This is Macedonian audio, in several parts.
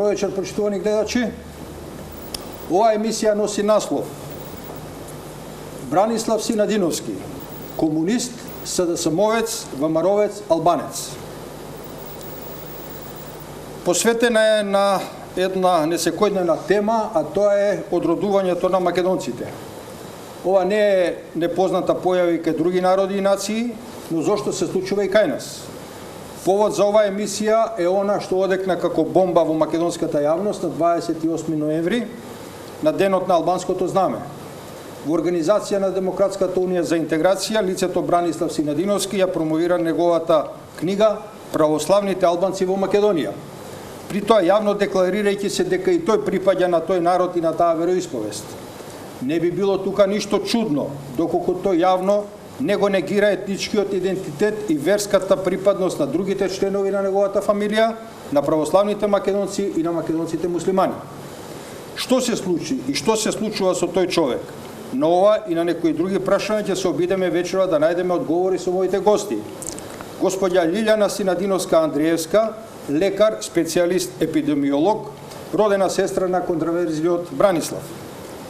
Добро вечер, почитувани гледачи. Оваа емисија носи наслов Бранислав Синадиновски, комунист, СДСМовец, ВМРО-вец, албанец. Посветена е на една несекојдневна тема, а тоа е одродувањето на македонците. Ова не е непозната појава и кај други народи и нации, но зошто се случува и кај нас. Повод за оваа емисија е она што одекна како бомба во македонската јавност на 28 ноември, на денот на албанското знаме. Во организација на Демократската унија за интеграција, лицето Бранислав Синадиновски ја промовира неговата книга Православните албанци во Македонија. При тоа јавно декларирајќи се дека и тој припаѓа на тој народ и на таа вероисповест. Не би било тука ништо чудно, доколку тој јавно не го негира етничкиот идентитет и верската припадност на другите членови на неговата фамилија, на православните македонци и на македонците муслимани. Што се случи и што се случува со тој човек? На ова и на некои други прашања ќе се обидеме вечера да најдеме одговори со моите гости. Господја Лилјана Синадиновска Андриевска, лекар, специјалист епидемиолог, родена сестра на контроверзијот Бранислав,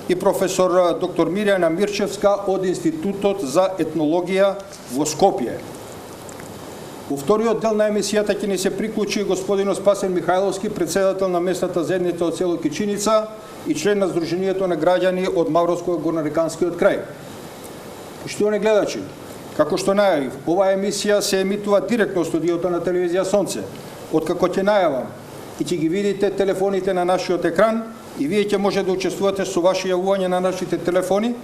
и професор доктор Мирјана Мирчевска од Институтот за етнологија во Скопје. Во вториот дел на емисијата ќе ни се приклучи господин Спасен Михајловски, председател на местната заедница од село Кичиница и член на Сдруженијето на граѓани од Мавровско-Горнареканскиот крај. Почитувани гледачи, како што најавив, оваа емисија се емитува директно од студиото на телевизија Сонце. Откако ќе најавам и ќе ги видите телефоните на нашиот екран, и вие ќе може да учествувате со ваши јавувања на нашите телефони,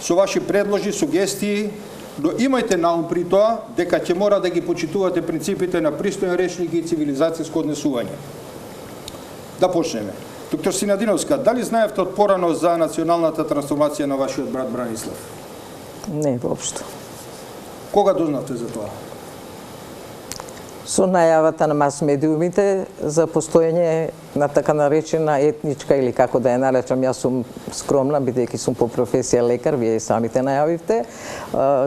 со ваши предложи, сугестии, но имајте наум при тоа дека ќе мора да ги почитувате принципите на пристоен речник и цивилизацијско однесување. Да почнеме. Доктор Синадиновска, дали знаевте од порано за националната трансформација на вашиот брат Бранислав? Не, воопшто. Кога дознавте за тоа? Со најавата на мас-медиумите за постоење на така наречена етничка, или како да ја наречам, јас сум скромна, бидејќи сум по професија лекар, вие и самите најавивте,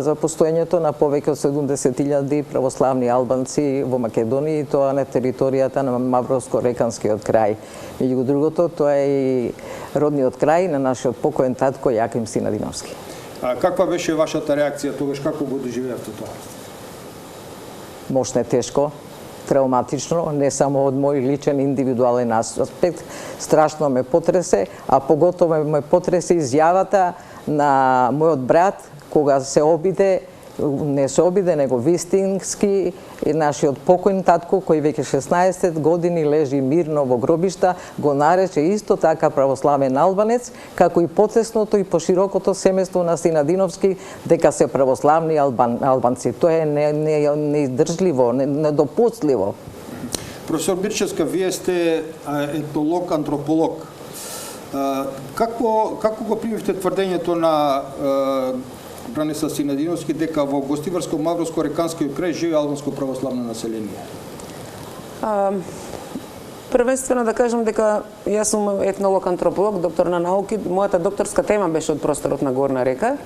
за постоењето на повеќе од 70.000 православни албанци во Македонија, и тоа на територијата на Мавровско-Реканскиот крај. Меѓу другото, тоа е и родниот крај на нашиот покоен татко Јаким Синадиновски. А каква беше вашата реакција тогаш, како го доживеавте тоа? Мощно е тешко, травматично, не само од мој личен индивидуален аспект, страшно ме потресе, а поготово ме потресе изјавата на мојот брат, кога се обиде, не се обиде, него вистински, и нашиот покојн татко, кој веќе 16 години лежи мирно во гробишта, го нарече исто така православен албанец, како и потесното и поширокото семејство на Синадиновски, дека се православни албанци. Тоа е неиздржливо, недопустливо. Професор Мирчевска, вие сте етнолог, антрополог. Како го примивте тврдењето на Бранислав Синадиновски дека во Гостиварско-Мавровско-Реканскиот крај живее албанско православно население? Првенствено да кажам дека јас сум етнолог, антрополог, доктор на науки. Мојата докторска тема беше од просторот на Горна река.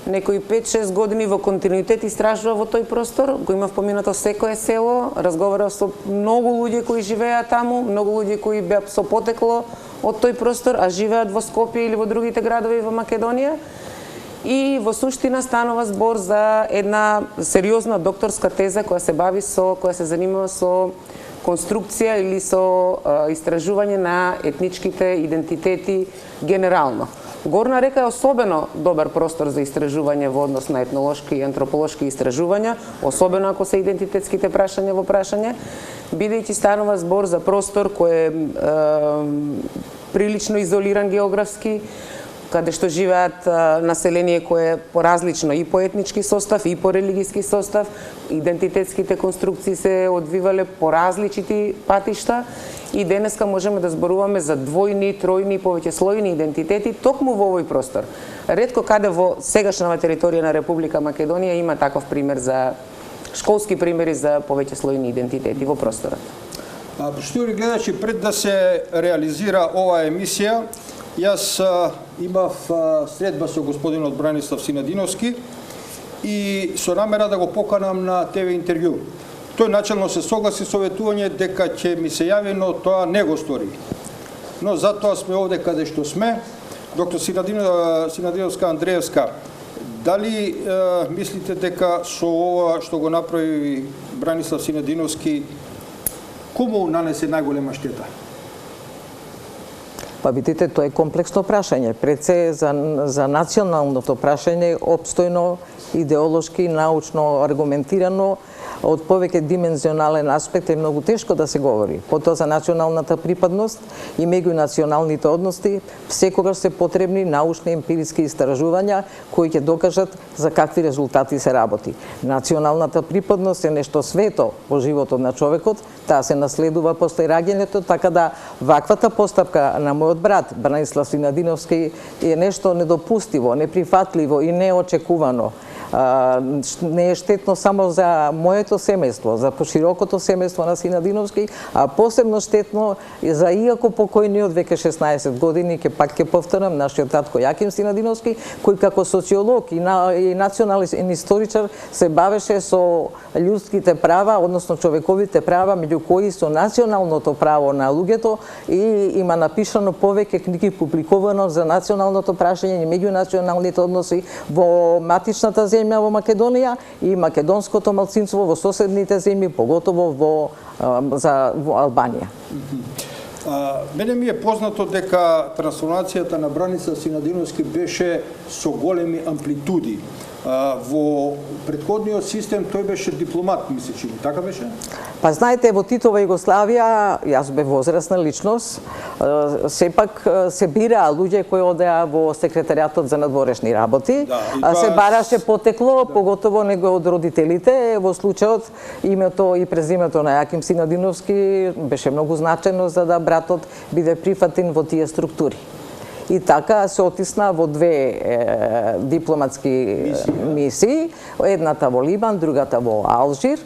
Некои 5-6 години во континуитет истражува во тој простор, го имав поминато секое село, разговарав со многу луѓе кои живеат таму, многу луѓе кои беа со потекло од тој простор, а живеат во Скопје или во другите градови во Македонија. И во суштина станува збор за една сериозна докторска теза која се занимава со конструкција или со истражување на етничките идентитети генерално. Горна река е особено добар простор за истражување во однос на етнолошки и антрополошки истражувања, особено ако се идентитетските прашања во прашање, бидејќи станува збор за простор кој е прилично изолиран географски, каде што живеат население кое е поразлично и по етнички состав, и по религиски состав. Идентитетските конструкции се одвивале по различити патишта и денеска можеме да зборуваме за двојни, тројни, повеќе слојни идентитети токму во овој простор. Ретко каде во сегашната територија на Република Македонија има таков пример за школски примери за повеќе слојни идентитети во просторот. Почитувани гледачи, пред да се реализира оваа емисија, јас имав средба со господинот Бранислав Синадиновски и со намера да го поканам на ТВ интервју. Тој начелно се согласи со ветување дека ќе ми се јави, но тоа не го стори. Но затоа сме овде каде што сме. Доктор Синадиновска Андреевска, дали мислите дека со ова што го направи Бранислав Синадиновски, кому нанесе најголема штета? Па видите, тоа е комплексно прашање. Пред се за националното прашање опстојно, идеолошки, научно аргументирано, од повеќе димензионален аспект е многу тешко да се говори. Потоа за националната припадност и меѓунационалните односи секогаш се потребни научни емпириски истражувања кои ќе докажат за какви резултати се работи. Националната припадност е нешто свето во животот на човекот, таа се наследува после раѓањето, така да ваквата постапка на мојот брат Бранислав Синадиновски е нешто недопустиво, неприфатливо и неочекувано. Не е штетно само за моето семејство, за поширокото семејство на Синадиновски, а посебно штетно за иако покојниот веќе 16 години, ќе повторам, нашиот татко Јаким Синадиновски, кој како социолог и национален историчар се бавеше со људските права, односно човековите права, меѓу кои со националното право на луѓето, и има напишано повеќе книги публикувано за националното прашање и меѓунационалните односи во матичната земја во Македонија и македонското малцинство во соседните земји, поготово во Албанија. Мене ми е познато дека трансформацијата на Бранислав Синадиновски беше со големи амплитуди. Во претходниот систем тој беше дипломат, ми се чини, така беше? Па знаете, во Титова Југославија, јас бев возрастна личност, сепак се бираа луѓе кои одеа во секретаријатот за надворешни работи, се бараше потекло, поготово него од родителите. Во случајот името и презимето на Јаким Синадиновски беше многу значено за да братот биде прифатен во тие структури. И така се отисна во две дипломатски мисии, едната во Либан, другата во Алжир,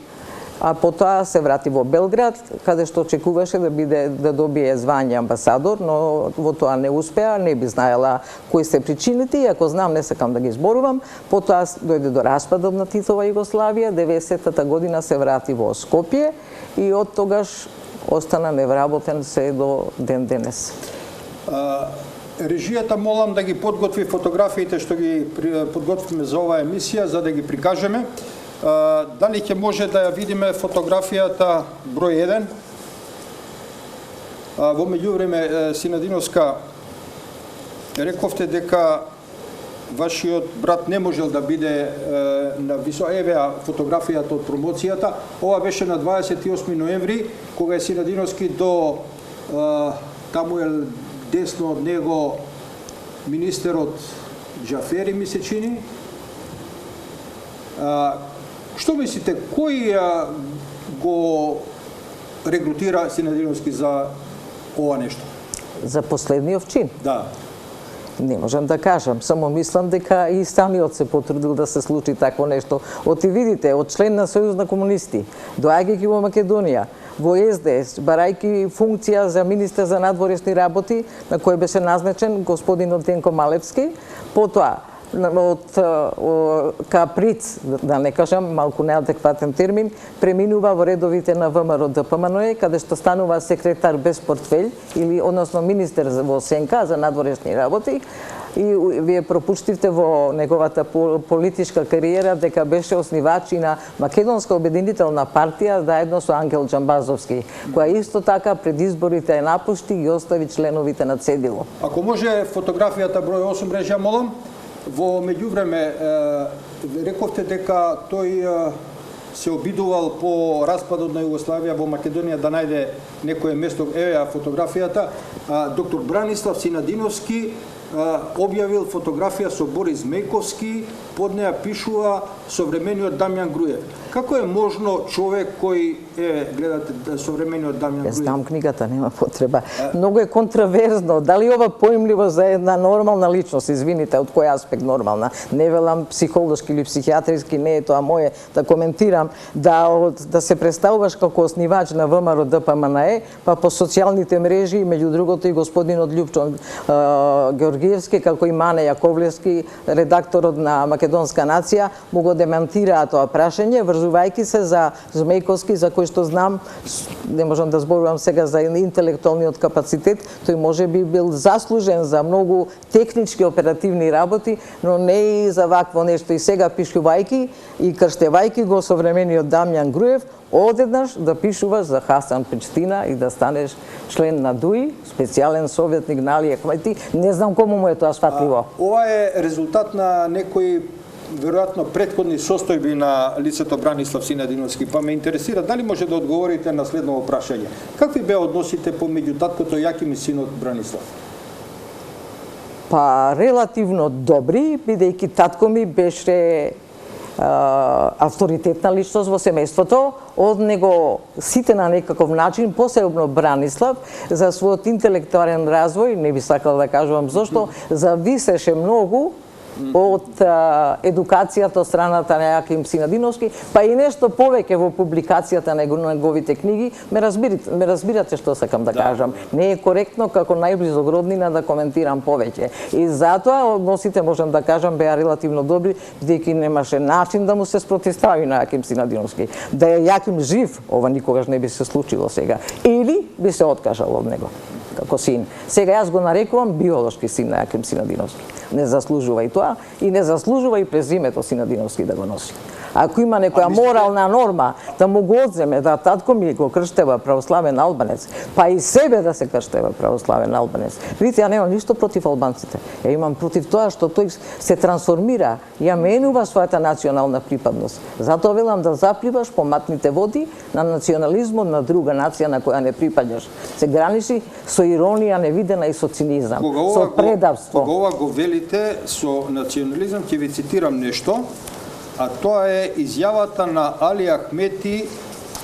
а потоа се врати во Белград, каде што очекуваше да добие звање амбасадор, но во тоа не успеа, не би знаела кои се причините, и ако знам, не сакам да ги зборувам. Потоа дојде до распадот на Титова Југославија, 90-та година се врати во Скопје и од тогаш остана невработен се до ден денес. Режијата молам да ги подготви фотографиите што ги подготвиме за оваа емисија, за да ги прикажеме. Дали ќе може да ја видиме фотографијата број 1? Во меѓувреме, Синадиновска, рековте дека вашиот брат не можел да биде на високо. Еве фотографијата од промоцијата. Ова беше на 28 ноември, кога е Синадиновски до таму е десно од него министерот Џафери, ми се чини. Што мислите, кој го регрутира Синадиновски за ова нешто? За последниот чин? Да. Не можам да кажам, само мислам дека и самиот се потрудил да се случи такво нешто. Оти видите, од член на Сојуз на комунисти, доаѓајќи во Македонија, во СДС, барајќи функција за министер за надворешни работи, на кој беше назначен господинот Денко Малевски, потоа од каприц, да не кажам, малку неадекватен термин, преминува во редовите на ВМРО ДПМНЕ, каде што станува секретар без портфелј, или односно министер во сенка за надворешни работи, и вие пропуштивте во неговата политичка кариера дека беше основач и на Македонска обединителна партија заедно со Ангел Џамбазовски, која исто така пред изборите ја напушти и остави членовите на цедило. Ако може фотографијата број 8, режија, молам. Во меѓувреме, рековте дека тој се обидувал по распадот на Југославија во Македонија да најде некое место. Еве фотографијата. Доктор Бранислав Синадиновски објавил фотографија со Борис Мејковски, под неја пишува современиот Дамјан Груев. Како е можно човек кој гледате современиот Дамјан Груев? Знам книгата, нема потреба. Многу е контраверзно. Дали ова поимливо за една нормална личност, извините, од кој аспект нормална? Не велам психолошки или психијатриски, не е тоа моје да коментирам, да се представуваш како основач на ВМРО ДПМНЕ, па по социјалните мрежи, меѓу другото и господинот Љупчо Ѓоргиевски, како и Мане Јаковлевски, редакторот на Македонска нација, му го демантираа тоа прашање, врзувајќи се за Змејковски, за кој што знам, не можам да зборувам сега за интелектуалниот капацитет, тој може би бил заслужен за многу технички оперативни работи, но не и за вакво нешто. И сега пишувајќи и крштевајќи го современиот Дамјан Груев, одеднаш да пишуваш за Хасан Причтина и да станеш член на ДУИ, специјален советник на Алија Ахмети. Не знам кому му е тоа сватливо. Ова е резултат на некои веројатно претходни состојби на лицето Бранислав Синадиновски, па ме интересира дали може да одговорите на следното прашање. Какви беа односите помеѓу таткото Јаким и синот Бранислав? Па релативно добри, бидејќи татко ми беше авторитетна личност во семејството, од него сите на некаков начин, посебно Бранислав, за својот интелектуален развој, не би сакала да кажувам зошто, зависеше многу од едукацијата од страната на Јаким Синадиновски, па и нешто повеќе во публикацијата на неговите книги. Ме разбирате што сакам да кажам. Не е коректно како најблизок роднина да коментирам повеќе. И затоа односите, можам да кажам, беа релативно добри, бидејќи немаше начин да му се спротивстави на Јаким Синадиновски. Да е Јаким жив, ова никогаш не би се случило сега. Или би се откажал од него како син. Сега јас го нарекувам биолошки син на Јаким Синадиновски. Не заслужува и тоа, и не заслужува и презимето Синадиновски да го носи. Ако има некоја морална норма да му го одземе, да татко ми го крштева православен албанец, па и себе да се крштева православен албанец. Видите, ја немам ништо против албанците. Ја имам против тоа што тој се трансформира, ја менува својата национална припадност. Затоа велам да запливаш по матните води на национализмот на друга нација на која не припаѓаш. Се граничи со иронија невидена и со цинизам, со предавство. Кога ова го велите со национализам, ќе ви цитирам нешто, а тоа е изјавата на Али Ахмети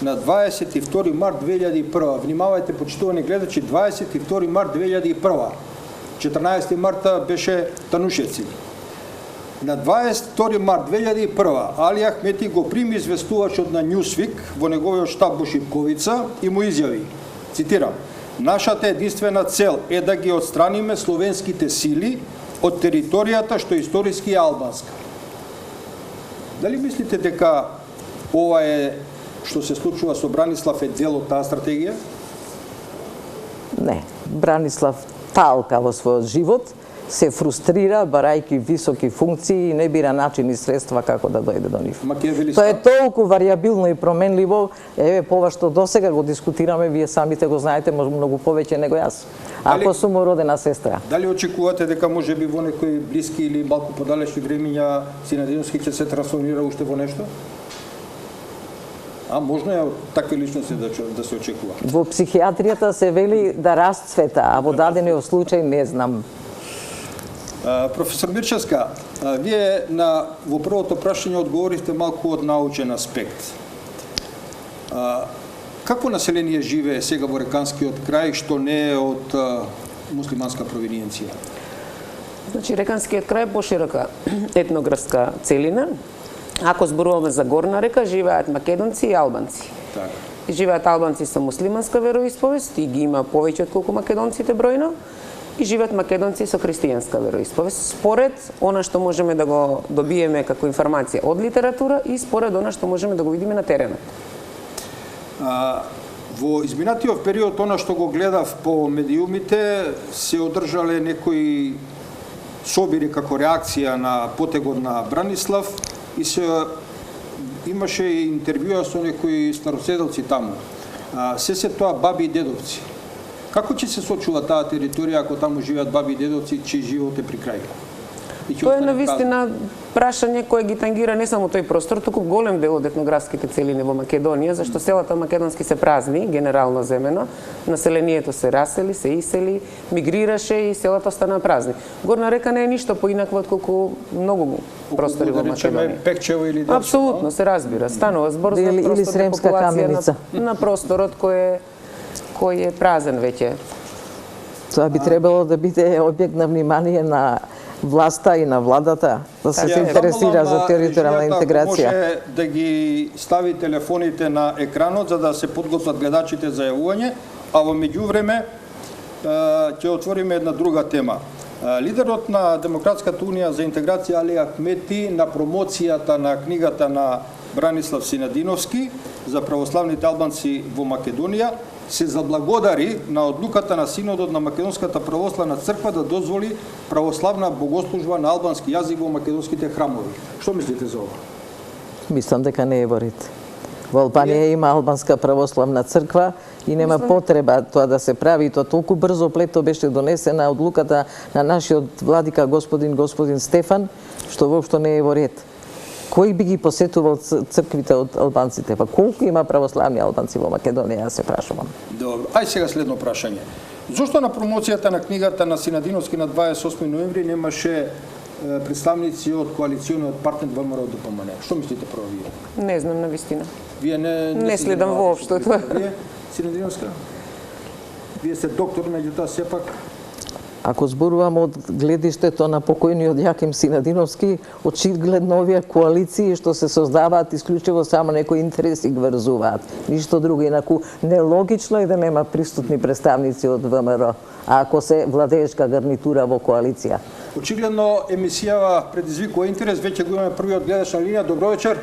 на 22 март 2001. Внимавајте, почитувани гледачи, 22 март 2001. 14 марта беше Танушевци. На 22 март 2001 Али Ахмети го прими известувачот на Newsweek во неговиот штаб во Шипковица и му изјави, цитирам: "Нашата единствена цел е да ги отстраниме словенските сили од територијата што историски е албанска." Дали мислите дека ова е што се случува со Бранислав е дел од таа стратегија? Не. Бранислав талка во својот живот, се фрустрира барајќи високи функции и не бира начин и средства како да дојде до нив. Тоа е толку варијабилно и променливо, еве ова што досега го дискутираме, вие самите го знаете многу повеќе него јас. Ако сум родена сестра. Дали очекувате дека може би во некои блиски или малку подалечни времиња Синадиновски ќе се трансформира уште во нешто? А можно е такви личности да се очекува? Во психијатријата се вели да расцвета, а во дадениот случај не знам. Професор Мирчевска, вие во првото прашање одговоривте малку од научен аспект. Какво население живее сега во Реканскиот крај што не е од муслиманска провиниенција? Значи, Реканскиот крај е поширока етнографска целина. Ако зборуваме за Горна река, живеат македонци и албанци. Так. Живеат албанци со муслиманска вероисповест и ги има повеќе отколку македонците бројно. И живеат македонци со христијанска вероисповест, според она што можеме да го добиеме како информација од литература и според она што можеме да го видиме на теренот. Во изминатиот период, она што го гледав по медиумите, се одржале некои собири како реакција на потегот на Бранислав и се имаше и интервјуа со некои староседелци таму. Се тоа баби и дедовци. Како ќе се сочува таа територија ако таму живеат баби и дедовци, чиј живот е при крај? Тоа е навистина прашање кое ги тангира не само тој простор, туку голем дел од етнографските целини во Македонија, зашто селата македонски се празни, генерално земено, населението се расели, се исели, мигрираше и селата стана празни. Горна река не е ништо поинаква отколку многу простори во Македонија. Пекчево или Делчево? Апсолутно се разбира. Станува збор за просторна популација на просторот кој е празен веќе. Тоа би требало да биде објект на внимание на власта и на владата, да се интересира за територијална интеграција. Може да ги стави телефоните на екранот за да се подготват гледачите за јавување, а во меѓувреме ќе отвориме една друга тема. Лидерот на Демократската унија за интеграција Али Ахмети на промоцијата на книгата на Бранислав Синадиновски за православните албанци во Македонија се заблагодари на одлуката на Синодот на Македонската православна црква да дозволи православна богослужба на албански јазик во македонските храмови. Што мислите за ова? Мислам дека не е во ред. Во Албанија има албанска православна црква и нема потреба тоа да се прави. Тоа толку брзо плето беше донесена одлуката на нашиот владика господин Стефан, што воопшто не е во ред. Кој би ги посетувал црквите од албанците? Па колку има православни албанци во Македонија, се прашувам. Добро, ај сега следно прашање. Зошто на промоцијата на книгата на Синадиновски на 28 ноември немаше представници од коалициониот партнер ВМРО ДПМН? Што мислите прво вие? Не знам на вистина. Вие не следам воопшто тоа. Вие, Синадиновска? Вие сте доктор, меѓутоа сепак. Ако зборувам од гледиштето на покојниот Јаким Синадиновски, очигледно овие коалиции што се создаваат исклучиво само некои интереси ги врзуваат. Ништо друго, инаку нелогично е да нема присутни представници од ВМРО, ако се владеешка гарнитура во коалиција. Очигледно емисијава предизвикува интерес, веќе го имаме првиот гледач на линија. Добро вечер.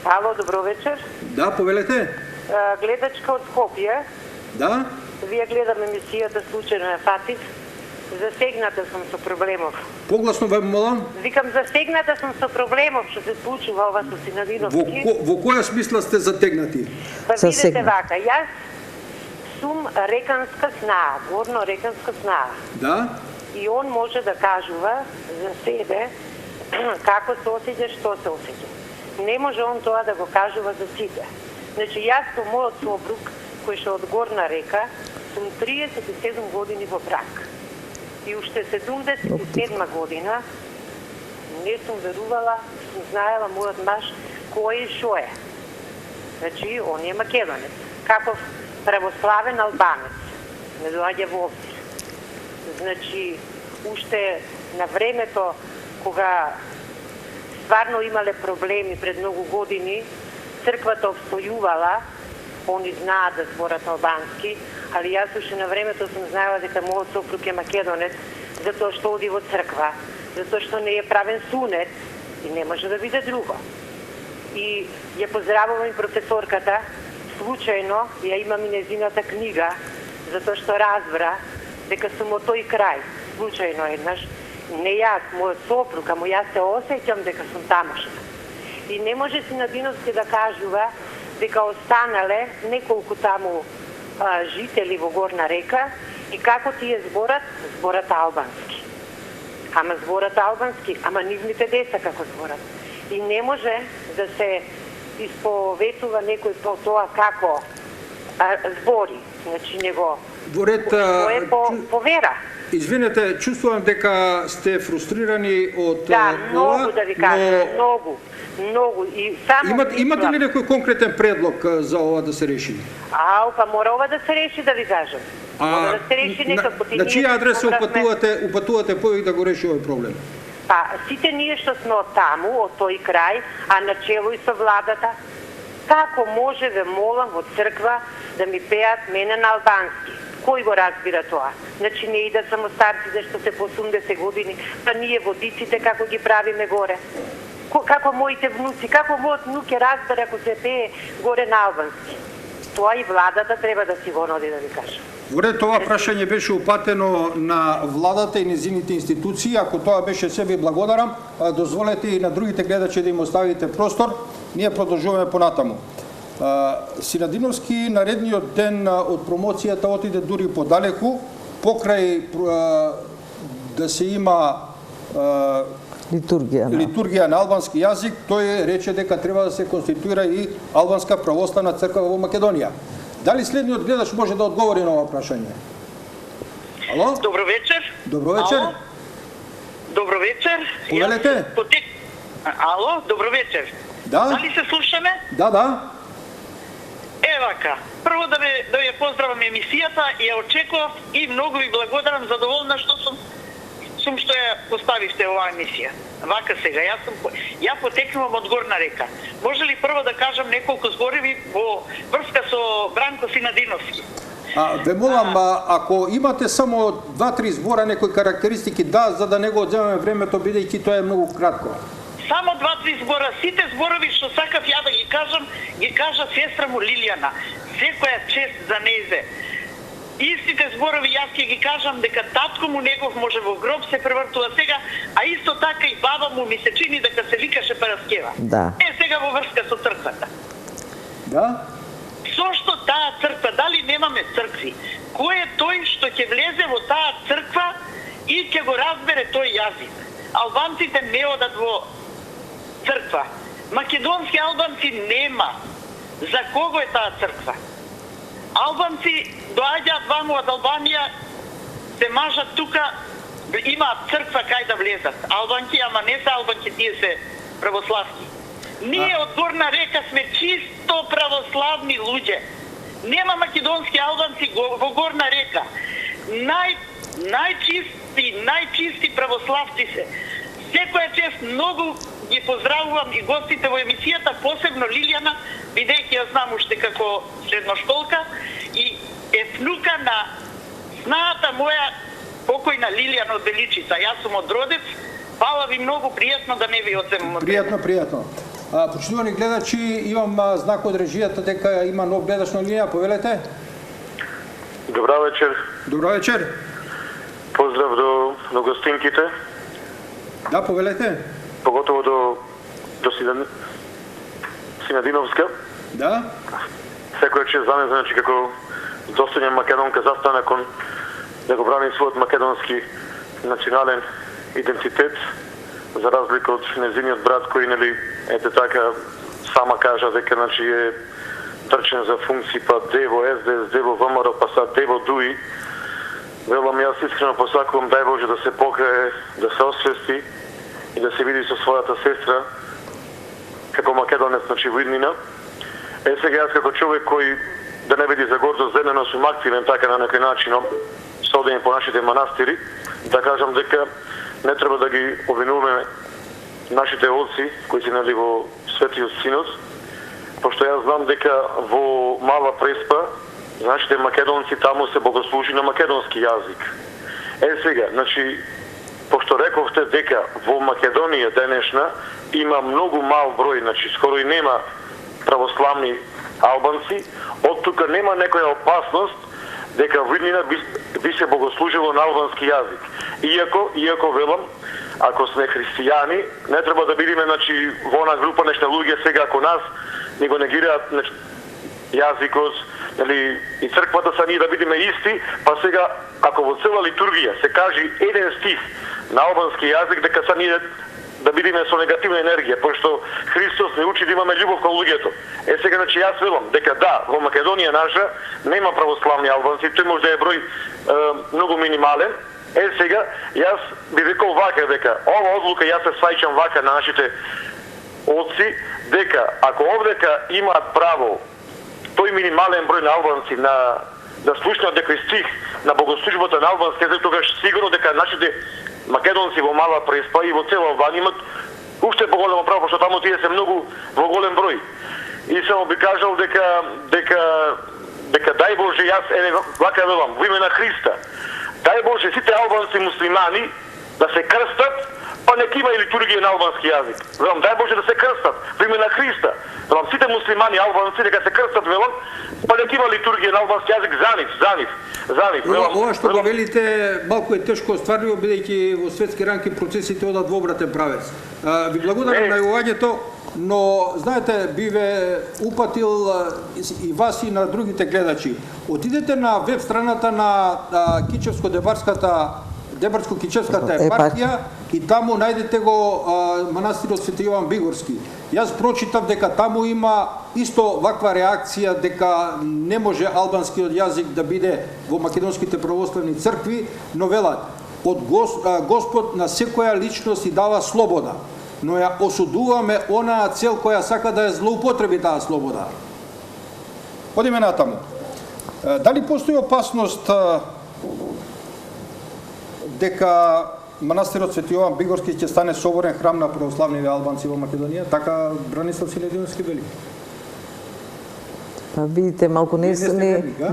Ало, добро вечер. Да, повелете. Гледачка од Скопје. Да. Вие гледам емисијата, случајно ја фатив. Засегната сум со проблемов. Погласно ве молам. Викам, засегната сум со проблемов што се случува ова со Синадиновски. Во која смисла сте затегнати? Па видите вака, јас сум реканска снаа, горно реканска снаа. Да. И он може да кажува за себе како се осеќа, што се осеќа. Не може он тоа да го кажува за сите. Значи, јас со мојот сопруг, кој што од Горна река, сум 37 години во брак. И уште 77 година не сум верувала, сум знаела мојот маж кој и шо е. Значи, он е македонец. Каков православен албанец. Не доаѓа во обзир. Значи, уште на времето кога стварно имале проблеми пред многу години, црквата обстојувала, они знаат да зборат албански, али јас уште на времето сум знаела дека мојот сопруг е македонец, затоа што оди во црква, затоа што не е правен сунет и не може да биде друго. И ја поздравувам и професорката, случајно ја имам и незината книга, затоа што разбра дека сум од тој крај, случајно еднаш, не јас, мојот сопруг, ама јас се осеќам дека сум тамошна. И не може Синадиновски да кажува дека останале неколку таму жители во Горна река и како тие зборат албански. Ама зборат албански, ама нивните деца како зборат. И не може да се исповетува некој по тоа како збори. Значи, него е по вера. Извинете, чувствувам дека сте фрустрирани од да, многу да ви кажам, многу. И само имате ли некој конкретен предлог за ова да се реши? Па мора ова да се реши, да ви кажам. Мора да се реши некако. На чија адрес се упатувате повеќе да го реши овој проблем? Па, сите ние што сме од таму, од тој крај, а начело и со владата, како може да молам во црква да ми пеат мене на албански? Кој го разбира тоа? Значи не идат само старците што се по 80 години, па ние водиците како ги правиме горе. Како моите внуци, како мојот внук ќе разбере ако се пее горе на албански? Тоа и владата треба да си го оноди, да ви кажам. Во ред, тоа прашање беше упатено на владата и незините институции. Ако тоа беше се, ви благодарам. Дозволете и на другите гледачи да им оставите простор. Ние продолжуваме понатаму. Синадиновски наредниот ден од промоцијата отиде дури подалеку, покрај да се има литургија на албански јазик, тој рече дека треба да се конституира и албанска православна црква во Македонија. Дали следниот гледач може да одговори на ова прашање? Ало? Добро вечер. Добро вечер. Ало? Добро вечер. Повелете. Ало, добро вечер. Да. Дали се слушаме? Да. Вака. Прво да ја поздравам емисијата и ја очекував и многу ви благодарам, задоволна што сум што ја поставивте оваа емисија. Вака сега, ја потекнувам од Горна река. Може ли прво да кажам неколку зборови во врска со Бранко Синадиновски? Ве молам, ако имате само 2-3 збора, некои карактеристики, да, за да не го одземаме времето, бидејќи тоа е многу кратко. Само 2-3 збора. Сите зборови што сакав ја да ги кажам, ги кажа сестра му Лилијана. Секоја чест за незе. Истите зборови јас ќе ги кажам дека татко му негов може во гроб се превртува сега, а исто така и баба му ми се чини дека се викаше Параскева. Да. Сега во врска со црквата. Да? Зошто таа црква? Дали немаме цркви? Кој е тој што ќе влезе во таа црква и ќе го разбере тој јазик? Албанците не одат во црква. Македонски албанци нема. За кого е таа црква? Албанци доаѓаат ваму од Албанија, се мажат тука, имаат црква кај да влезат. Албанки, ама не се албанки, тие се православски. Ние од Горна Река сме чисто православни луѓе. Нема македонски албанци во Горна Река. Најчисти православци се. Секоја чест многу ги поздравувам и гостите во емисијата, посебно Лилијана, бидејќи ја знам уште како средношколка и е внука на знаата моја покојна Лилијана од Беличица. Јас сум од Родец. Фала ви многу, пријатно да не ви одземам. Пријатно. Почитувани гледачи, имам знак од режијата дека има нов гледач на линија, повелете. Добра вечер. Добро вечер. Поздрав до гостинките. Да, повелете. Поготово до Синадиновска. Да. Секоја чест за мене, значи како достојна македонка застана кон да го брани својот македонски национален идентитет, за разлика од незиниот брат кој, нели, ете така сама кажа дека значи е трчен за функции, па дево СДС, дево ВМРО, па сад дево ДУИ. Велам, јас искрено посакувам, дај Боже да се покае, да се освести и да се види со својата сестра како македонец, значи во иднина. Сега јас како човек кој да не види за гордост земено сум активен така на некој начин со одење по нашите манастири, да кажам дека не треба да ги обвинуваме нашите отци кои се нели во Светиот Синод, пошто јас знам дека во Мала Преспа нашите македонци таму се богослужи на македонски јазик. Сега, значи, пошто рековте дека во Македонија денешна има многу мал број, значи скоро и нема православни албанци, од тука нема некоја опасност дека во иднина би се богослужило на албански јазик. Иако велам, ако сме христијани, не треба да бидеме значи во она група нешта луѓе сега ако нас ни го негираат значи, јазикот, нели и црквата са ние да бидеме исти, па сега ако во цела литургија се кажи еден стих на албански јазик, дека са ние да бидеме со негативна енергија, пошто Христос не учи да имаме љубов кон луѓето. Сега значи јас велам дека да, во Македонија наша нема православни албанци, тој може да е број многу минимален. Сега јас би рекол вака дека ова одлука јас се сваќам вака на нашите отци дека ако овдека имаат право тој минимален број на албанци да слушнат некој стих на богослужбата на албански јазик, тогаш сигурно дека нашите македонци во Мала Преспа и во цела Албанија имат уште поголемо право, пошто таму тие се многу во голем број. И само би кажал дека дај Боже, јас вака велам, во име на Христа, дај Боже сите албанци муслимани да се крстат, па нека има и литургија на албански јазик. Велам, дај Боже да се крстат во име на Христа. Велам, сите муслимани албанци дека се крстат, велам, па нека има литургија на албански јазик за нив. Ова што го велите малку е тешко остварливо, бидејќи во светски ранки процесите одат во обратен правец. Ви благодарам на јавувањето, но знаете, би ве упатил и вас и на другите гледачи. Отидете на веб страната на Дебарско-Кичевската епархија и таму најдете го манастирот Свети Јован Бигорски. Јас прочитав дека таму има исто ваква реакција дека не може албанскиот јазик да биде во македонските православни цркви, но велат од Господ на секоја личност и дава слобода, но ја осудуваме онаа цел која сака да ја злоупотреби таа слобода. Одиме натаму. Дали постои опасност дека манастирот Свети Јован Бигорски ќе стане соборен храм на православните албанци во Македонија? Така Бранислав Синединовски вели. Видите, малку Не сте верник, а?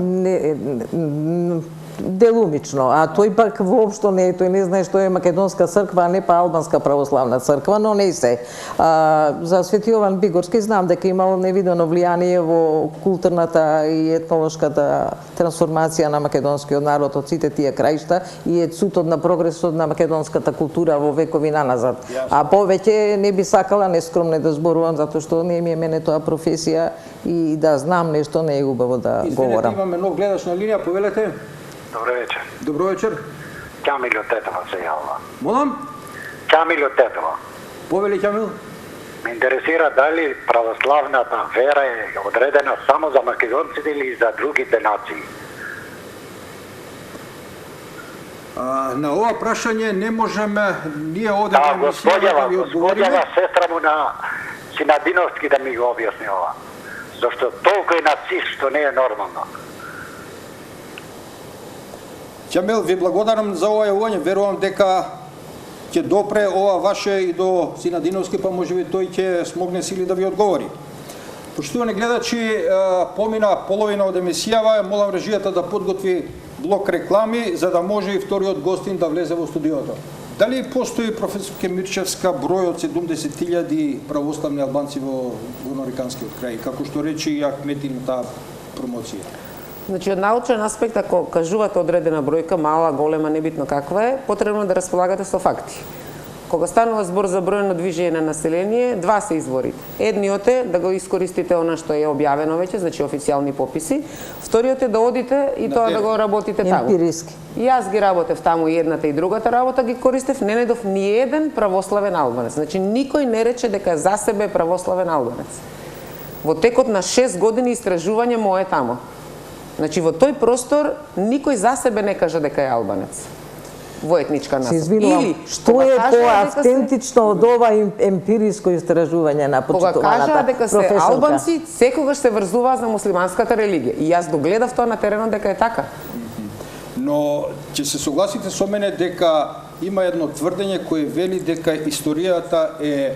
делумично, а тој пак воопшто не е, тој не знае што е македонска црква, а не па албанска православна црква, но не се. За Свети Јован Бигорски знам дека имало невидено влијание во културната и етнолошката трансформација на македонскиот народ од сите тие краишта и е цутот на прогресот на македонската култура во векови наназад. А повеќе не би сакала нескромно да зборувам, затоа што не ми е мене тоа професија и да знам нешто не е убаво да говорам. Имаме нов гледач на линија, повелете. Добро вечер. Добро вечер. Камил од Тетово се јавува. Молам? Камил од Тетово. Повели Камил? Ме интересира дали православната вера е одредена само за македонците или за другите нации? На ова прашање не можеме ние овде Да, да ви одговориме. господјава сестра му на Синадиновски да ми го објасни ова. Зашто толку е нацист што не е нормално. Ќамил, ви благодарам за ова јавување. Верувам дека ќе допре ова ваше и до Синадиновски, па можеби тој ќе смогне сили да ви одговори. Поштувани гледачи, помина половина од емисијава, молам режијата да подготви блок реклами, за да може и вториот гостин да влезе во студиото. Дали постои, професорке Мирчевска, број од 70.000 православни албанци во горнореканскиот крај, како што рече и Ахмети на таа промоција? Значи, од научен аспект, ако кажувате одредена бројка, мала, голема, небитно каква е, потребно да располагате со факти. Кога станува збор за бројно движење на население, два се изворите. Едниот е да го искористите она што е објавено веќе, значи официјални пописи. Вториот е да одите и тоа да го работите таму. Емпириски. И јас ги работев таму и едната и другата работа ги користев, не најдов ни еден православен албанец. Значи, никој не рече дека за себе е православен албанец. Во текот на 6 години истражување мое тамо. Значи, во тој простор никој за себе не кажа дека е албанец во етничка насока. Се извинувам, што е по-автентично од ова емпириско истражување на почитуваната професорка? Кога кажа дека се албанци, секогаш се врзуваат за муслиманската религија. И јас догледав тоа на теренот дека е така. Но ќе се согласите со мене дека има едно тврдење кое вели дека историјата е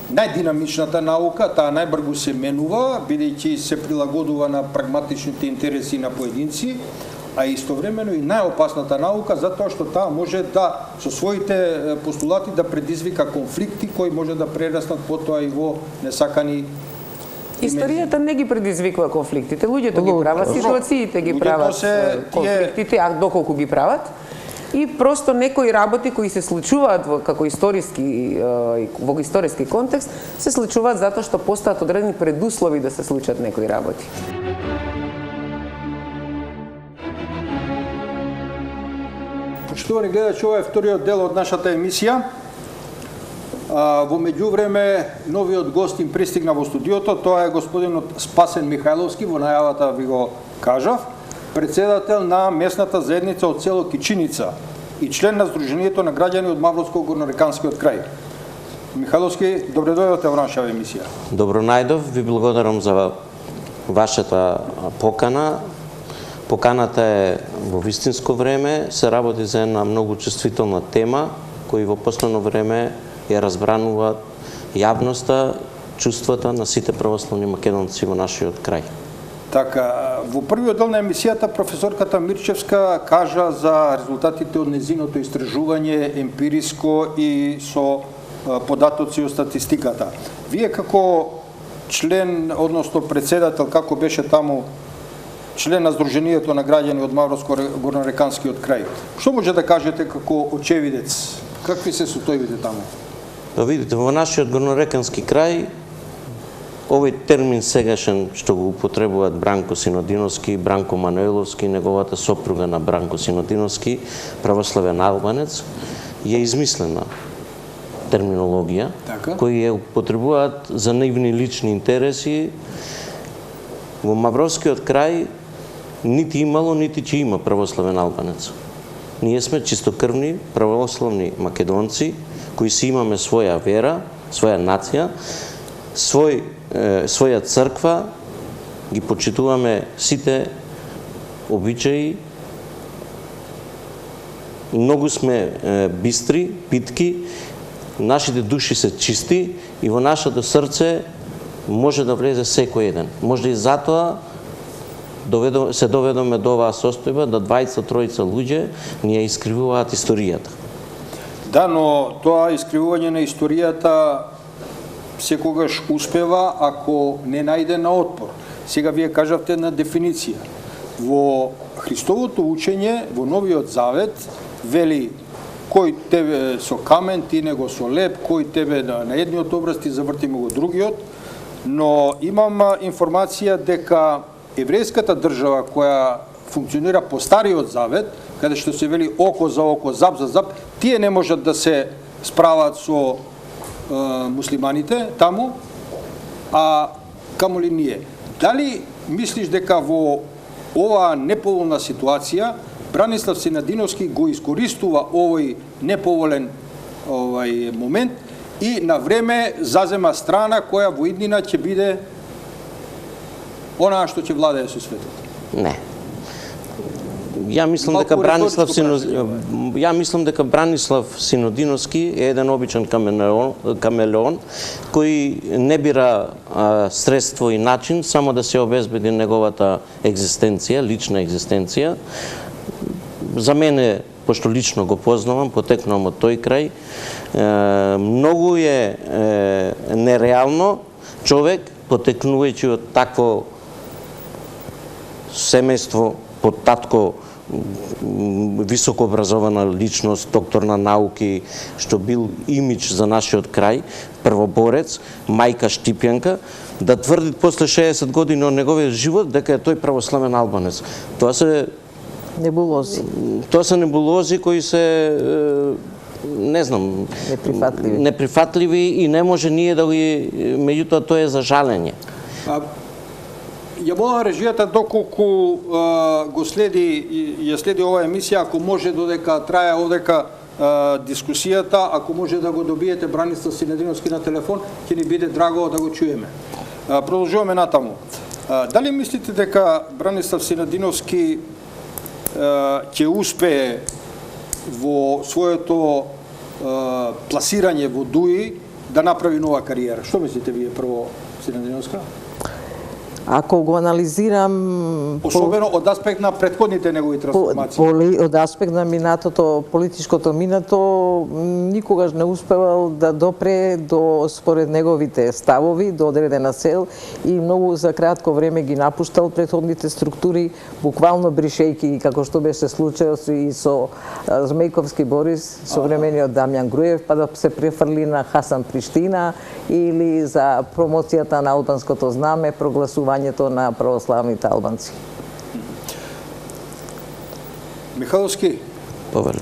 најдинамичната наука, таа најбрзо се менува, бидејќи се прилагодува на прагматичните интереси на поединци, а истовремено и најопасната наука, затоа што таа може да, со своите постулати, да предизвика конфликти кои може да прераснат потоа и во несакани Историјата не ги предизвикува конфликтите, луѓето ги прават, ситуациите ги прават конфликтите, а доколку ги прават. И просто некои работи кои се случуваат како во историски контекст, се случуваат затоа што постојат одредени предуслови да се случат некои работи. Почитувани гледачи, ова е вториот дел од нашата емисија. Во меѓувреме, новиот гостин пристигна во студиото, тоа е господинот Спасен Михајловски, во најавата ви го кажав, председател на местната заедница од село Кичиница и член на Сдруженијето на граѓани од Мавровско-горнореканскиот крај. Михајловски, добре дојдовте во нашава емисија. Добро најдов, ви благодарам за вашата покана. Поканата е во вистинско време, се работи за една многу чувствителна тема, кој во последно време ја разбрануваат јавноста, чувствата на сите православни македонци во нашиот крај. Така, во првиот дел на емисијата професорката Мирчевска кажа за резултатите од незиното истражување емпириско и со податоци од статистиката. Вие како член, односно председател, како беше таму член на Сдруженијето на граѓани од Мавровско-горнореканскиот крај, што може да кажете како очевидец? Какви се состојбите таму? Видите, во нашиот горнорекански крај, овој термин сегашен што го употребуваат Бранко Синодиновски, Бранко Мануеловски, неговата сопруга на Бранко Синодиновски, православен албанец, е измислена терминологија, кои ја употребуваат за нивни лични интереси. Во Мавровскиот крај нити имало, нити ќе има православен албанец. Ние сме чистокрвни православни македонци, кои си имаме своја вера, своја нација, своја црква, ги почитуваме сите обичаи, многу сме бистри, питки, нашите души се чисти и во нашето срце може да влезе секој еден. Може и затоа се доведоме до оваа состојба да 20-тројца луѓе ни ја искривуваат историјата. Да, но тоа искривување на историјата секогаш успева ако не најде на отпор. Сега вие кажавте на дефиниција. Во Христовото учење, во Новиот Завет, вели кој тебе со камен, ти него со леп, кој тебе на едниот образ, ти завртиме го другиот, но имам информација дека еврејската држава која функционира по Стариот Завет, каде што се вели око за око, зап за зап, тие не можат да се справат со муслиманите таму, а камоли ние. Дали мислиш дека во оваа неповолна ситуација Бранислав Синадиновски го искористува овој неповолен момент и на време зазема страна која во иднина ќе биде онаа што ќе владее со светот? Не. Ја мислам дека Бранислав Синодиновски е еден обичен камелеон кој не бира средство и начин само да се обезбеди неговата екзистенција, лична екзистенција. За мене, пошто лично го познавам, потекнувам од тој крај, многу е нереално човек, потекнувајќи од такво семејство, под татко високо образована личност, доктор на науки, што бил имидж за нашиот крај, првоборец, мајка Штипјанка, да тврди после 60 години од неговиот живот дека е тој православен албанец. Тоа се небулози. Тоа се небулози кои се не знам, неприфатливи и не може ние да ги, меѓутоа тоа е за жалење. Ја молам режијата доколку го ја следи оваа емисија, ако може додека трае овдека дискусијата, ако може да го добиете Бранислав Синадиновски на телефон, ќе ни биде драго да го чуеме. Продолжуваме натаму. Дали мислите дека Бранислав Синадиновски ќе успее во своето пласирање во ДУИ да направи нова кариера? Што мислите вие прво, Синадиновска? Ако го анализирам... Особено од аспект на претходните негови трансформации. Од аспект на минатото, политичкото минато, никогаш не успевал да допре до, според неговите ставови, до одредена цел и многу за кратко време ги напуштал претходните структури, буквално бришејки, како што беше случајот и со Змејковски Борис, современиот Дамјан Груев, па да се префрли на Хасан Приштина или за промоцијата на албанското знаме, прогласување на православните албанци. Михаловски,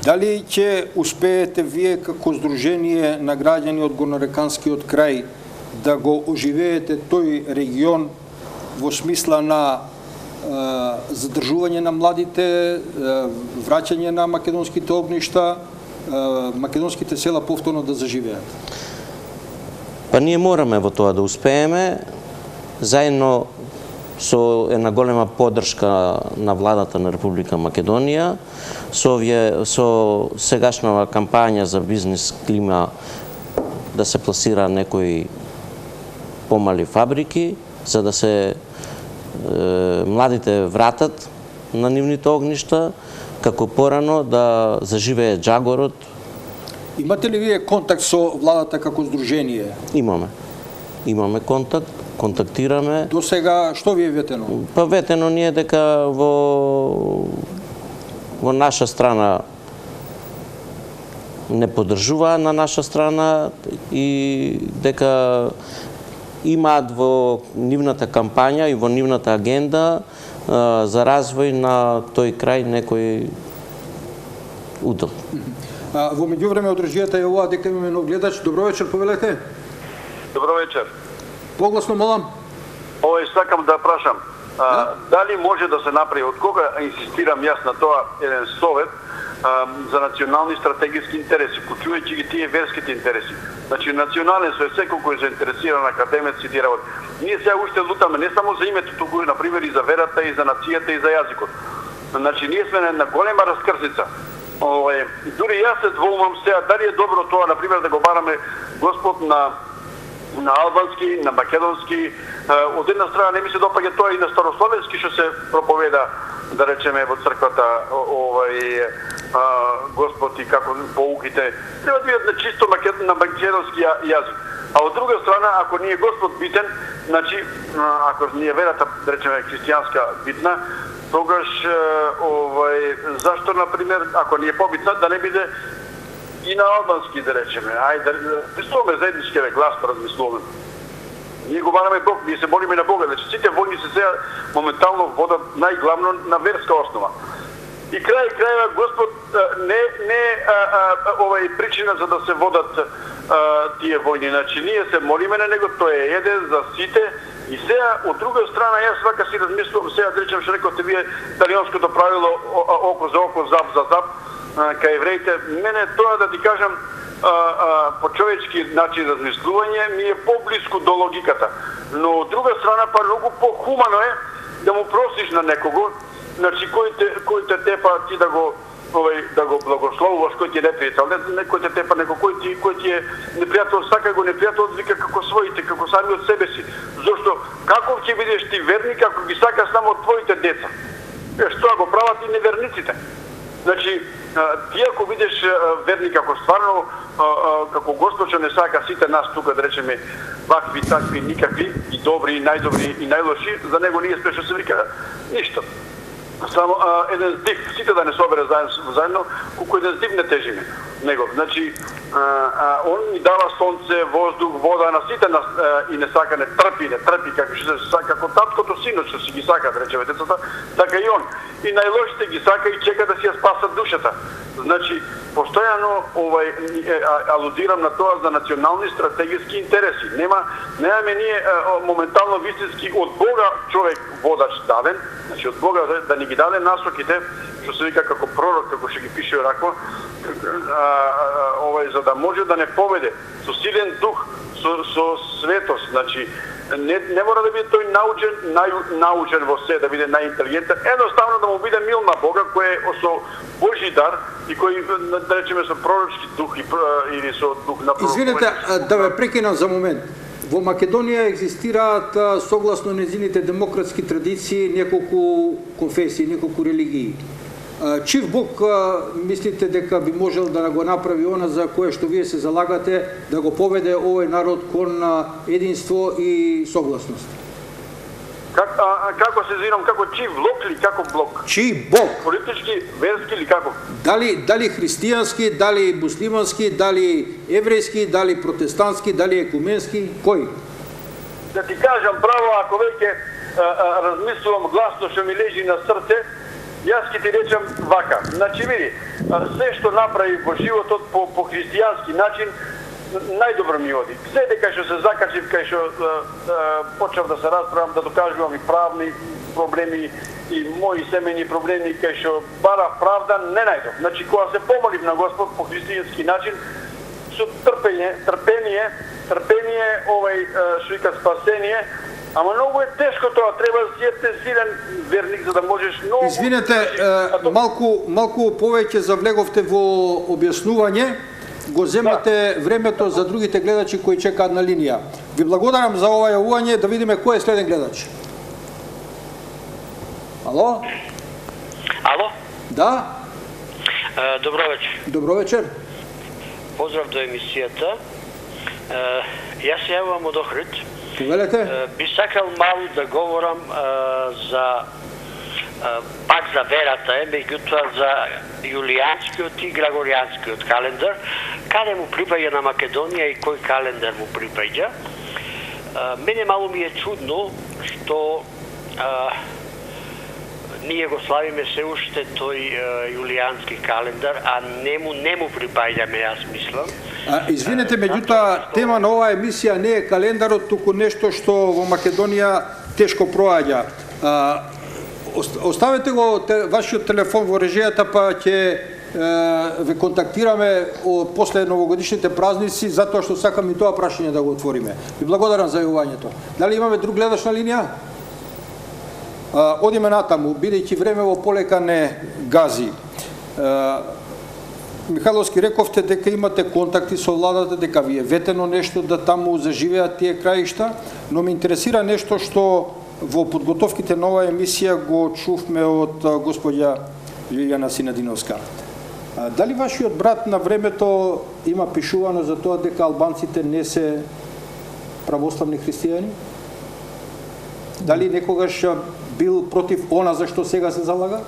дали ќе успеете вие како Сдружение на граѓани од Горнореканскиот крај да го оживеете тој регион во смисла на задржување на младите, враќање на македонските огништа, македонските села повторно да заживеат? Па ние мораме во тоа да успееме, заедно со една голема поддршка на владата на Република Македонија, со сегашнава кампања за бизнес клима да се пласира некои помали фабрики, за да се младите вратат на нивните огништа, како порано да заживее Джагород. Имате ли вие контакт со владата како Сдружение? Имаме контакт. Контактираме. До сега што ви е ветено? Па ветено ни е дека во наша страна не поддржува на наша страна и дека имаат во нивната кампања и во нивната агенда за развој на тој крај некој удел. Во меѓувреме од режијата е ова дека имаме нов гледач. Добро вечер, повелете. Добро вечер. Погласно молам. Сакам да прашам, дали може да се направи, од кога инсистирам јас на тоа, еден совет за национални стратегиски интереси, вклучувајќи ги тие верските интереси. Значи, национален совет, секој кој е заинтересиран, академец и работи. Ние сега уште лутаме не само за името, туку например и за верата, и за нацијата, и за јазикот. Значи, ние сме на голема раскрсница. Дури јас се двоумам сега, дали е добро тоа, например, да го бараме Господ на албански, на македонски, од една страна не ми се допаѓа тоа и на старословенски што се проповеда, да речеме, во црквата, Господ и како поуките, треба да бидат на чисто на македонски јазик. А од друга страна, ако не е Господ битен, значи, ако не е верата, да речеме, христијанска битна, тогаш, зашто, например, ако не е побитна, да не биде и на албански, да речеме. Ајде, размислуваме заеднички глас, размислуваме. Ние го бараме Бог, ние се молиме на Бога, значи сите војни се сега моментално водат најглавно на верска основа. И крајва Господ не причина за да се водат тие војни. Значи ние се молиме на него, тој е еден за сите. И сега од друга страна јас вака си размислувам, сега да речем што рекоте вие италијанското правило око за око, зап за зап, кај евреите, мене тоа да ти кажам по човечки начин размислување ми е поблиску до логиката. Но од друга страна па многу похумано е да му простиш на некого, значи кој те тепа ти да го благословуваш, кој ти е непријател, некој те тепа некој кој ти е непријател, сака го непријател вика како своите, како сами од себе си. Зошто како ќе бидеш ти верник ако ги сакаш само од твоите деца? Што го прават и неверниците? Значи, ти ако бидеш верник, ако стварно, како Господ што не сака сите нас тука, да речеме, вакви, такви, никакви, и добри, и најдобри, и најлоши, за него ние спешно се вика ништо. Само еден здив, сите да не собере заедно, колку еден здив не тежиме него. Значи, он ни дава сонце, воздух, вода на сите нас и не сака, не трпи, како таткото синот што си ги сака, да речеме децата, така и он. И најлошите ги сака и чека да си ја спасат душата. Значи, постојано алудирам на тоа за национални стратегиски интереси. Немаме ние моментално вистински од Бога човек водач даден, значи од Бога да ни ги даде насоките, што се вика како пророк, како што ги пише оракво, за да може да не поведе со силен дух, со светост, значи не мора да биде тој научен во се, да биде најинтелигентен, едноставно да му биде мил на Бога, кој е со Божи дар и кој, да речеме, со пророчки дух или со дух на пророк. Извинете, да ве прекинам за момент. Во Македонија екзистираат, согласно незините демократски традиции, неколку конфесии, неколку религии. Чив Бог мислите дека би можел да го направи она за кое што вие се залагате, да го поведе овој народ кон единство и согласност? Како се зирам, како чив блок или како блок? Чив Бог? Политички, верски или како? Дали христијански, дали муслимански, дали еврејски, дали протестантски, дали екуменски, кој? Да ти кажам право, ако веќе размислувам гласно што ми лежи на срце, јас ќе ти речам вака. Значи, види, се што направи во животот по христијански начин, најдобро ми оди. Се дека што се закачив, кај што почнав да се расправам, да докажувам и правни проблеми и мои семејни проблеми, кај што барав правда, не најдов. Значи, кога се помолив на Господ по христијански начин, со трпение, што вика спасение, ама многу е тешко тоа, треба да си силен верник за да можеш многу... Извинете, малку повеќе завлеговте во објаснување, го земате времето за другите гледачи кои чекаат на линија. Ви благодарам за ова јавување, да видиме кој е следен гледач. Ало? Ало? Да? Добро вечер. Добро вечер. Поздрав до емисијата. Јас се јавувам од Охрид. Повелете? Би сакал малку да говорам пак за верата, меѓутоа за јулијанскиот и григоријанскиот календар, каде му припаѓа на Македонија и кој календар му припаѓа. Мене малку ми е чудно што ние го славиме се уште тој јулијански календар, а не му припаѓаме, јас мислам. Извинете, меѓутоа, тема на оваа емисија не е календарот, туку нешто што во Македонија тешко проаѓа. Оставете го вашиот телефон во режијата, па ќе ве контактираме после новогодишните празници, затоа што сакам и тоа прашање да го отвориме. Ви благодарам за јавувањето. Дали имаме друг гледач на линија? Одиме натаму, бидејќи време во полека не гази. Михайловски, рековте дека имате контакти со владата, дека ви е ветено нешто да таму заживеат тие краишта, но ме интересира нешто што во подготовките на оваа емисија го чувме од господја Лилијана Синадиновска. Дали вашиот брат на времето има пишувано за тоа дека албанците не се православни христијани? Дали некогаш бил против она за што сега се залага?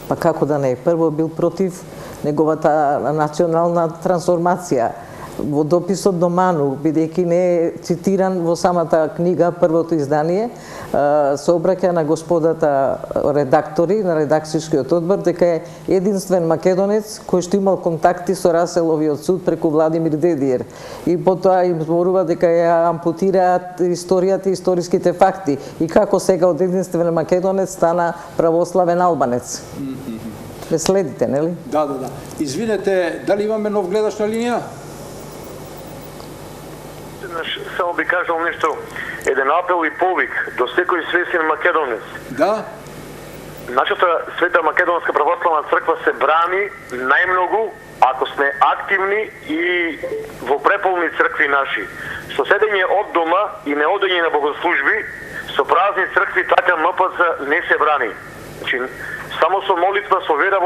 Па како да не? Прво бил против неговата национална трансформација. Во дописот до Ману, бидејќи не е цитиран во самата книга, првото издание, се обраќа на господата редактори, на редакцијскиот одбор, дека е единствен македонец кој што имал контакти со Раселовиот суд преку Владимир Дедиер. И потоа им зборува дека ја ампутираат историјата и историските факти. И како сега од единствен македонец стана православен албанец. Ме следите, нели? Да. Извинете, дали имаме нов гледач на линија? Само би кажал нешто, еден апел и повик до секој свесен македонец. Да. Нашата Света Македонска православна црква се брани најмногу ако сме активни и во преполни цркви наши. Со седење од дома и неодење на богослужби, со празни цркви така МПЦ не се брани. Значи, само со молитва, со вера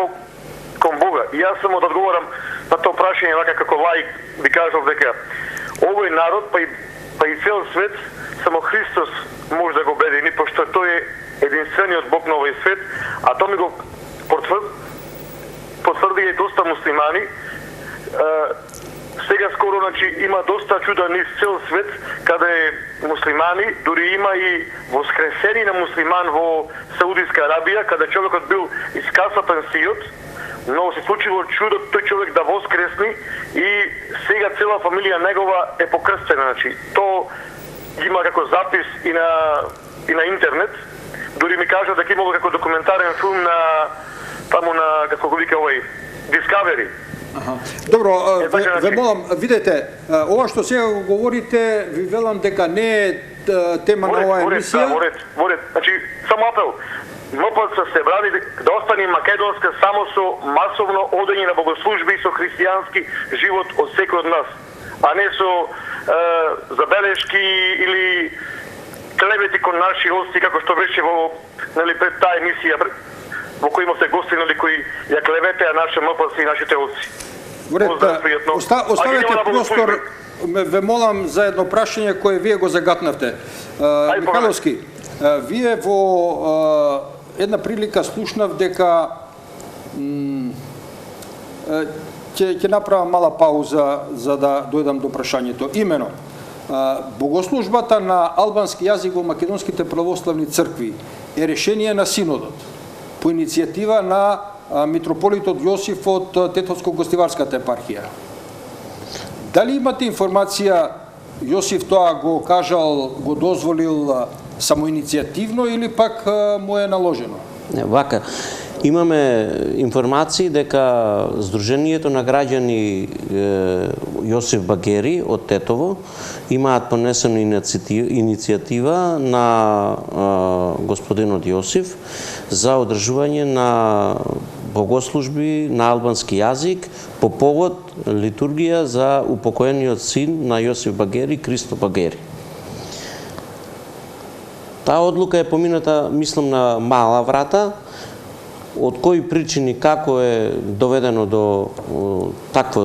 кон Бога. И јас само да одговорам на тоа прашање, вака како лаик би кажал дека овој народ, па и цел свет, само Христос може да го обедини, пошто тој е единствениот Бог на овој свет, а тоа ми го потврди и доста муслимани. Сега скоро, значи, има доста чуда низ цел свет, каде муслимани, дури има и воскресени на муслиман во Саудиска Арабија, каде човекот бил искасапен сиот, но се случило чудо тој човек да воскресни и сега цела фамилија негова е покрстена. Значи, то има како запис и на интернет. Дури ми кажа дека имало како документарен филм на таму на како го вика овој Discovery. Добро, ве молам, видете, ова што сега го говорите, ви велам дека не е тема на оваа емисија. Во ред. Значи, само апел. МПЦ се брани да остане македонска само со масовно одење на богослужби и со христијански живот од секој од нас, а не со забелешки или клевети кон наши ости, како што беше во пред таа емисија во кој имавте гости кои ја клеветеа наше МПЦ и нашите ости. Оставете простор, ве молам за едно прашање кое вие го загатнавте. Михайловски, вие во една прилика слушнав дека ќе направам мала пауза за да дојдам до прашањето. Имено, богослужбата на албански јазик во македонските православни цркви е решение на синодот по иницијатива на митрополитот Јосиф од Тетовско-Гостиварската епархија. Дали имате информација Јосиф тоа го кажал, го дозволил самоиницијативно или пак му е наложено? Вака, имаме информации дека Сдруженијето на граѓани Јосиф Багери од Тетово имаат понесена иницијатива на господинот Јосиф за одржување на богослужби на албански јазик по повод литургија за упокоениот син на Јосиф Багери, Кристо Багери. Таа одлука е помината, мислам, на мала врата. Од кои причини, како е доведено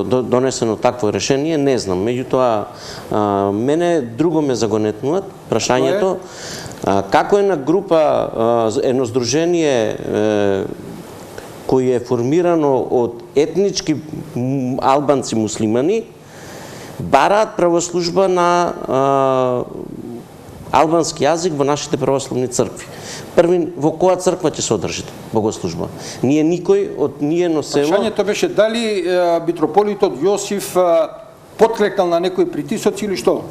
донесено такво решение, не знам. Меѓутоа, мене друго ме загонетнуват прашањето. Како е на група, едно здружение кој е формирано од етнички албанци муслимани, бараат правослужба на албански јазик во нашите православни цркви. Први, во која црква ќе се одржи богослужба? Ние никој од ние но село... Прашањето беше дали митрополитот Јосиф потклекнал на некои притисоци или што?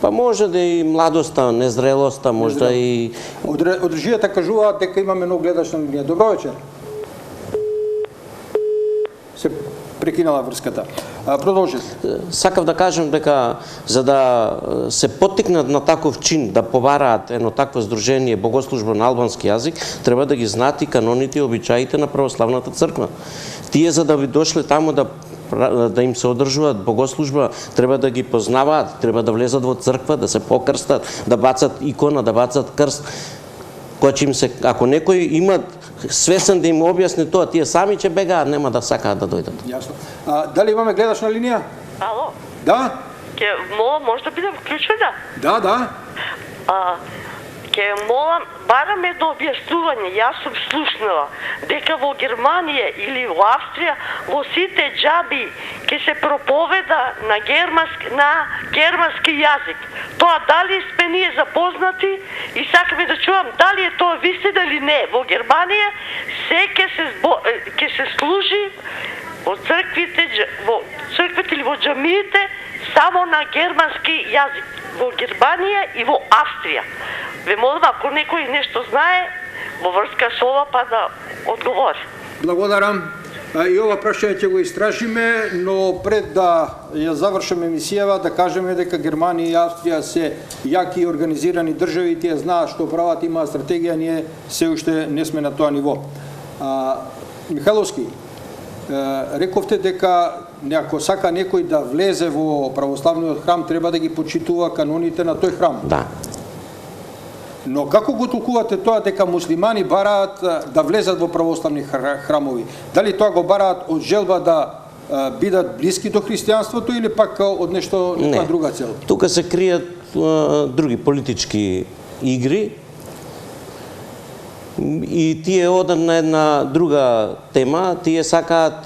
Па може да и младоста, незрелоста, можда и... Одржијата кажуваат дека имаме нов гледач на линија. Добро вечер. Се прекинала врската. Продолжете. Сакав да кажем дека за да се поттикнат на таков чин, да побараат едно такво здружение богослужба на албански јазик, треба да ги знаат и каноните и обичаите на православната црква. Тие за да би дошле таму да им се одржуваат богослужба, треба да ги познаваат, треба да влезат во црква, да се покрстат, да бацат икона, да бацат крст. Кој че им се, ако некој имат свесен да им објасни тоа, тие сами ќе бегаат, нема да сакаат да дојдат. Јасно. Дали имаме гледач на линија? Ало? Да? Ке молам, може да бидам вклучена? Да. Ке молам, барам едно објаснување. Јас сум слушнала дека во Германија или во Австрија во сите џаби ке се проповеда на германски јазик. Тоа дали сме ние запознати и сакаме да чувам дали е тоа вистина или не. Во Германија се ке се служи во црквите или во џамиите само на германски јазик. Во Германија и во Австрија. Ве молам, ако некој нешто знае, во врска со ова, па да одговори. Благодарам. И ова прашање ќе го истражиме, но пред да ја завршиме емисијава, да кажеме дека Германија и Австрија се јаки и организирани држави, тие знаат што прават, имаат стратегија, ние се уште не сме на тоа ниво. Михайловски, рековте дека ако сака некој да влезе во православниот храм, треба да ги почитува каноните на тој храм. Да. Но како го толкувате тоа дека муслимани бараат да влезат во православни храмови? Дали тоа го бараат од желба да бидат блиски до христијанството или пак од нешто друга цел? Тука се кријат други политички игри и тие одат на една друга тема. Тие сакаат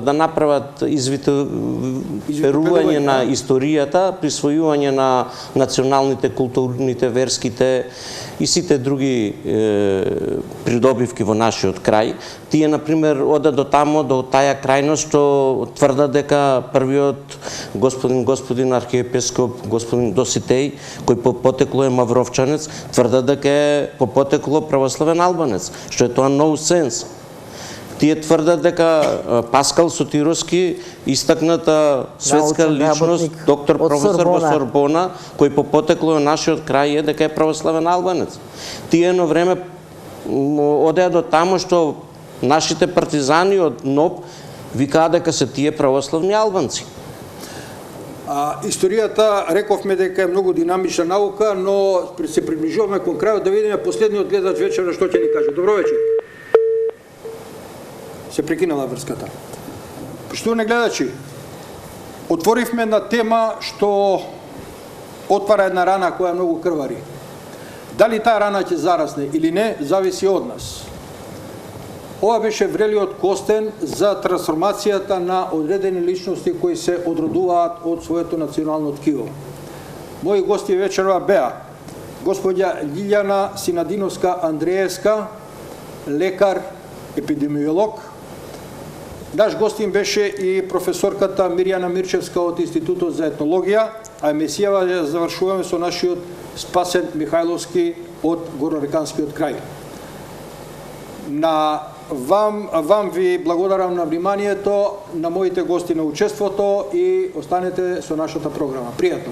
да направат извитоверување на историјата, присвојување на националните, културните, верските и сите други придобивки во нашиот крај. Тие, например, одат до тамо, до таја крајност, што тврдат дека првиот господин архиепископ, господин Доситеј, кој по потекло е мавровчанец, тврдат дека е по потекло православен албанец, што е тоа ноусенс. Тие тврдат дека Паскал Сотировски, истакната светска личност, доктор професор во Сорбона, кој по потекло е нашиот крај, е дека е православен албанец. Тие едно време одеа до тамо што нашите партизани од НОП викаат дека се тие православни албанци. Историјата, рековме дека е многу динамична наука, но се приближуваме кон крајот, да видиме последниот гледач вечера што ќе ни каже. Добро вечер. Се прекинала врската. Поштовани гледачи, отворивме на тема што отвара една рана која многу крвари. Дали таа рана ќе зарасне или не, зависи од нас. Ова беше врелиот костен за трансформацијата на одредени личности кои се одродуваат од своето национално ткиво. Мои гости вечерва беа господја Лилјана Синадиновска-Андреевска, лекар, епидемиолог. Наш гостин беше и професорката Мирјана Мирчевска од Институтот за етнологија, а емисијава ја завршуваме со нашиот Спасен Михайловски од Горнореканскиот крај. Вам ви благодарам на вниманието, на моите гости на учеството и останете со нашата програма. Пријатно!